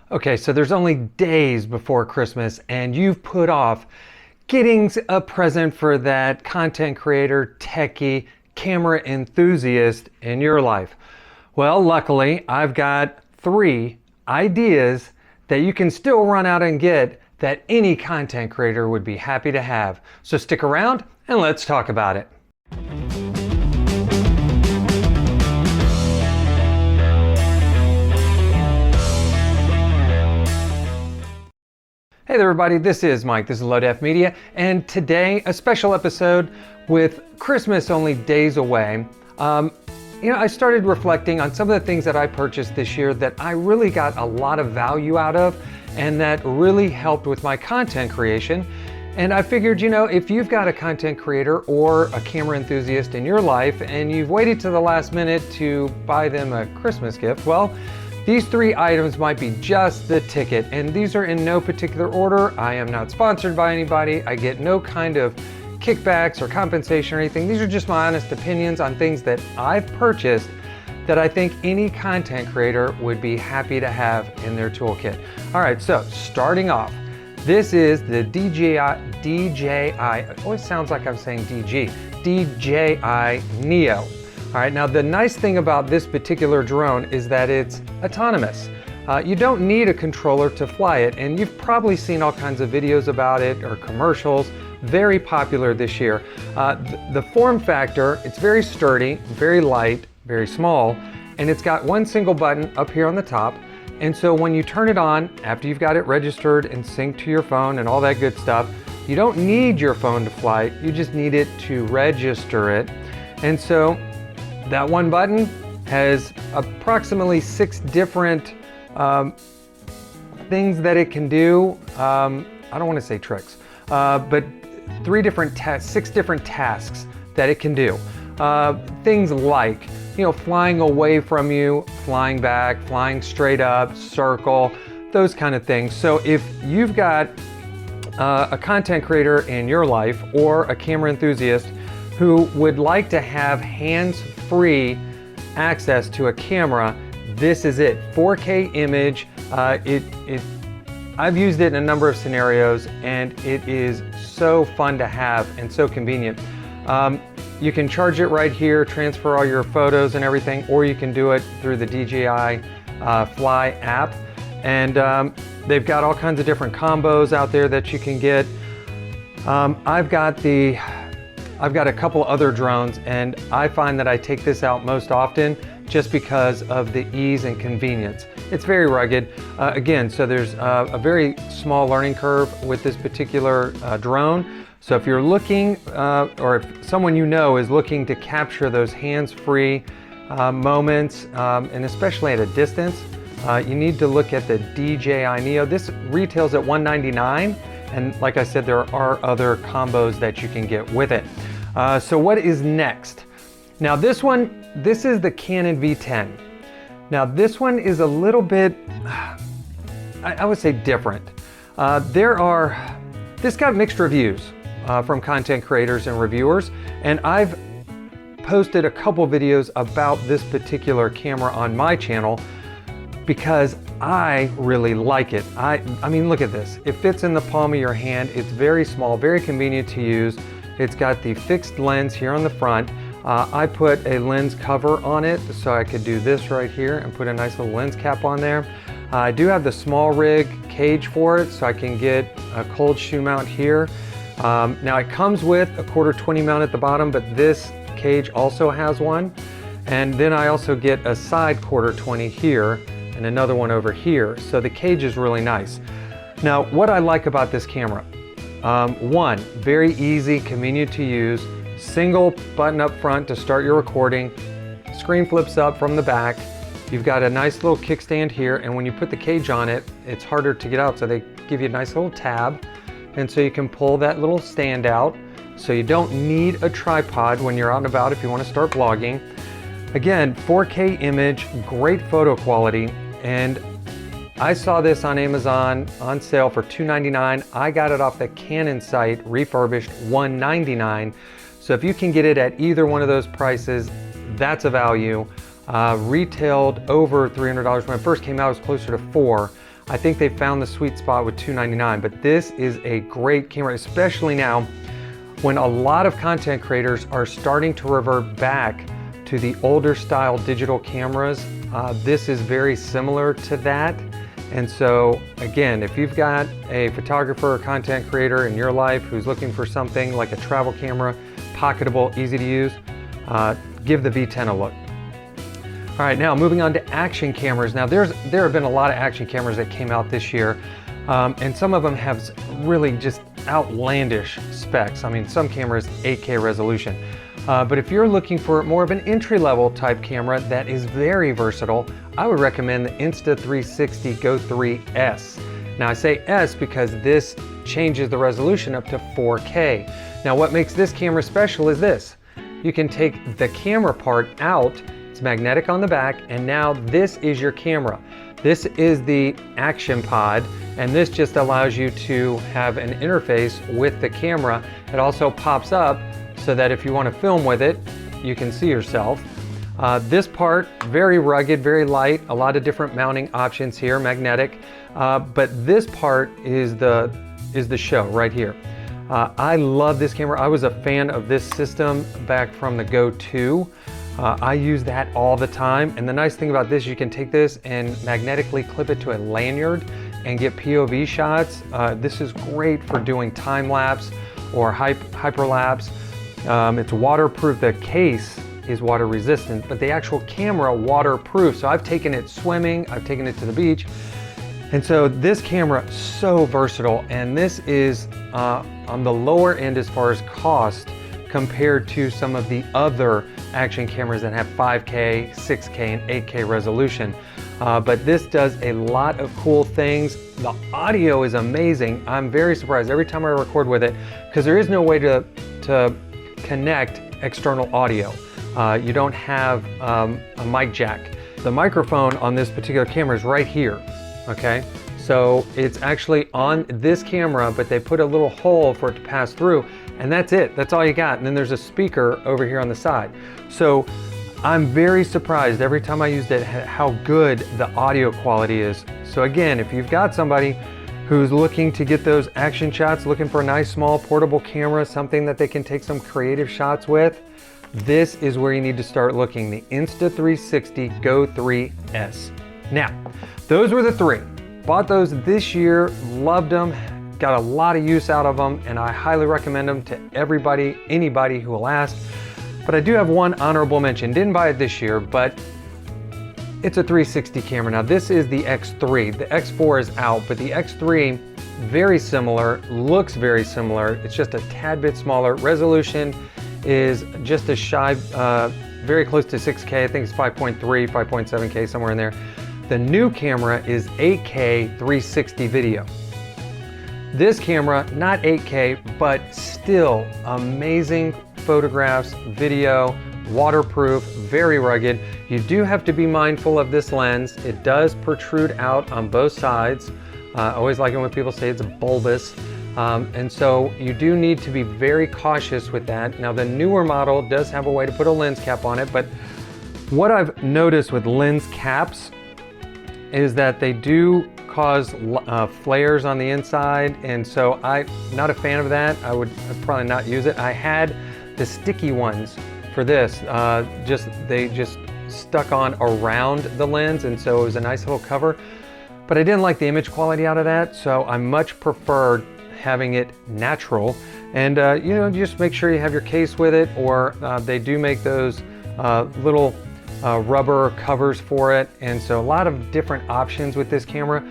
Okay, so there's only days before Christmas and you've put off getting a present for that content creator, techie, camera enthusiast in your life. Well, luckily, I've got 3 ideas that you can still run out and get that any content creator would be happy to have. So stick around and let's talk about it. Hey there everybody, this is Mike, this is Low Def Media, and today a special episode with Christmas only days away. I started reflecting on some of the things that I purchased this year that I really got a lot of value out of and that really helped with my content creation. And I figured, if you've got a content creator or a camera enthusiast in your life and you've waited to the last minute to buy them a Christmas gift, well, these 3 items might be just the ticket, and these are in no particular order. I am not sponsored by anybody. I get no kind of kickbacks or compensation or anything. These are just my honest opinions on things that I've purchased that I think any content creator would be happy to have in their toolkit. All right, so starting off, this is the DJI, it always sounds like I'm saying DJI Neo. All right, now the nice thing about this particular drone is that it's autonomous. You don't need a controller to fly it, and you've probably seen all kinds of videos about it or commercials. Very popular this year. The form factor, it's very sturdy, very light, very small, and it's got one single button up here on the top. And so when you turn it on, after you've got it registered and synced to your phone and all that good stuff, you don't need your phone to fly it, you just need it to register it. And so that one button has approximately 6 different things that it can do. I don't want to say tricks, but 6 different tasks that it can do. Things like, flying away from you, flying back, flying straight up, circle, those kind of things. So if you've got a content creator in your life or a camera enthusiast who would like to have hands-free access to a camera, this is it. 4K image. I've used it in a number of scenarios and it is so fun to have and so convenient. You can charge it right here, transfer all your photos and everything, or you can do it through the DJI Fly app. And they've got all kinds of different combos out there that you can get. I've got a couple other drones, and I find that I take this out most often just because of the ease and convenience. It's very rugged. Again, so there's a very small learning curve with this particular drone. So if you're looking, or if someone is looking to capture those hands-free moments, and especially at a distance, you need to look at the DJI Neo. This retails at $199. And like I said, there are other combos that you can get with it. So what is next? Now this is the Canon V10. Now this one is a little bit, I would say different. This got mixed reviews from content creators and reviewers, and I've posted a couple videos about this particular camera on my channel because I really like it. I mean, look at this. It fits in the palm of your hand. It's very small, very convenient to use. It's got the fixed lens here on the front. I put a lens cover on it so I could do this right here and put a nice little lens cap on there. I do have the small rig cage for it so I can get a cold shoe mount here. Now it comes with a 1/4-20 mount at the bottom, but this cage also has one. And then I also get a side 1/4-20 here and another one over here. So the cage is really nice. Now, what I like about this camera, one, very easy, convenient to use, single button up front to start your recording, screen flips up from the back, you've got a nice little kickstand here, and when you put the cage on it, it's harder to get out, so they give you a nice little tab, and so you can pull that little stand out, so you don't need a tripod when you're out and about if you want to start vlogging. Again, 4K image, great photo quality, and I saw this on Amazon on sale for $299. I got it off the Canon site, refurbished, $199. So if you can get it at either one of those prices, that's a value. Retailed over $300. When it first came out, it was closer to $400. I think they found the sweet spot with $299, but this is a great camera, especially now when a lot of content creators are starting to revert back to the older style digital cameras. This is very similar to that. And so again, if you've got a photographer or content creator in your life who's looking for something like a travel camera, pocketable, easy to use, give the V10 a look. All right, now moving on to action cameras. Now there have been a lot of action cameras that came out this year, and some of them have really just outlandish specs. I mean, some cameras 8K resolution. But if you're looking for more of an entry-level type camera that is very versatile, I would recommend the Insta360 Go 3S. Now I say S because this changes the resolution up to 4K. Now what makes this camera special is this. You can take the camera part out, it's magnetic on the back, and now this is your camera. This is the action pod, and this just allows you to have an interface with the camera. It also pops up so that if you want to film with it, you can see yourself. This part, very rugged, very light, a lot of different mounting options here, magnetic, but this part is the show right here. I love this camera. I was a fan of this system back from the Go 2. I use that all the time, and the nice thing about this, you can take this and magnetically clip it to a lanyard and get POV shots. This is great for doing time-lapse or hyperlapse. It's waterproof. The case is water resistant, but the actual camera waterproof. So I've taken it swimming, I've taken it to the beach. And so this camera, so versatile, and this is on the lower end as far as cost compared to some of the other action cameras that have 5K, 6K, and 8K resolution. But this does a lot of cool things. The audio is amazing. I'm very surprised every time I record with it because there is no way to connect external audio. You don't have a mic jack. The microphone on this particular camera is right here, okay? So it's actually on this camera, but they put a little hole for it to pass through, and that's it. That's all you got. And then there's a speaker over here on the side. So I'm very surprised every time I used it how good the audio quality is. So again, if you've got somebody who's looking to get those action shots, looking for a nice small portable camera, something that they can take some creative shots with, this is where you need to start looking, the Insta360 Go 3S. Now, those were the three. Bought those this year, loved them, got a lot of use out of them, and I highly recommend them to everybody, anybody who will ask. But I do have one honorable mention. Didn't buy it this year, but it's a 360 camera. Now this is the X3. The X4 is out, but the X3, very similar, looks very similar. It's just a tad bit smaller. Resolution is just a shy, very close to 6K. I think it's 5.3, 5.7K, somewhere in there. The new camera is 8K 360 video. This camera, not 8K, but still amazing photographs, video, waterproof, very rugged. You do have to be mindful of this lens. It does protrude out on both sides. I always like it when people say it's bulbous. And so you do need to be very cautious with that. Now the newer model does have a way to put a lens cap on it, but what I've noticed with lens caps is that they do cause flares on the inside, and so I'm not a fan of that. I'd probably not use it. I had the sticky ones for this. They just stuck on around the lens, and so it was a nice little cover. But I didn't like the image quality out of that, so I much preferred having it natural. And you know, just make sure you have your case with it, or they do make those little rubber covers for it, and so a lot of different options with this camera.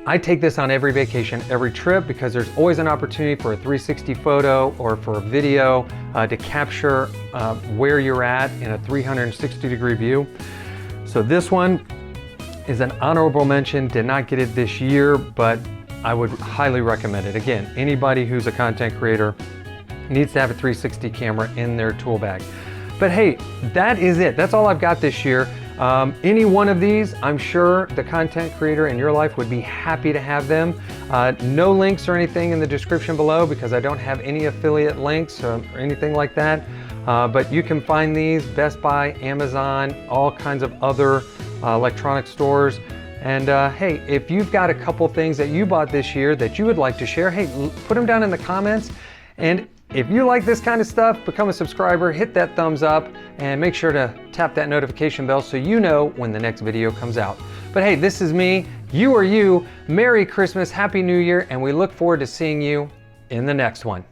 I take this on every vacation, every trip, because there's always an opportunity for a 360 photo or for a video to capture where you're at in a 360-degree view. So this one is an honorable mention. Did not get it this year, but I would highly recommend it. Again, anybody who's a content creator needs to have a 360 camera in their tool bag. But hey, that is it. That's all I've got this year. Any one of these, I'm sure the content creator in your life would be happy to have them. No links or anything in the description below because I don't have any affiliate links or anything like that. But you can find these Best Buy, Amazon, all kinds of other electronic stores. And hey, if you've got a couple things that you bought this year that you would like to share, hey, put them down in the comments. And if you like this kind of stuff, become a subscriber, hit that thumbs up, and make sure to tap that notification bell so you know when the next video comes out. But hey, this is me, you are you. Merry Christmas, Happy New Year, and we look forward to seeing you in the next one.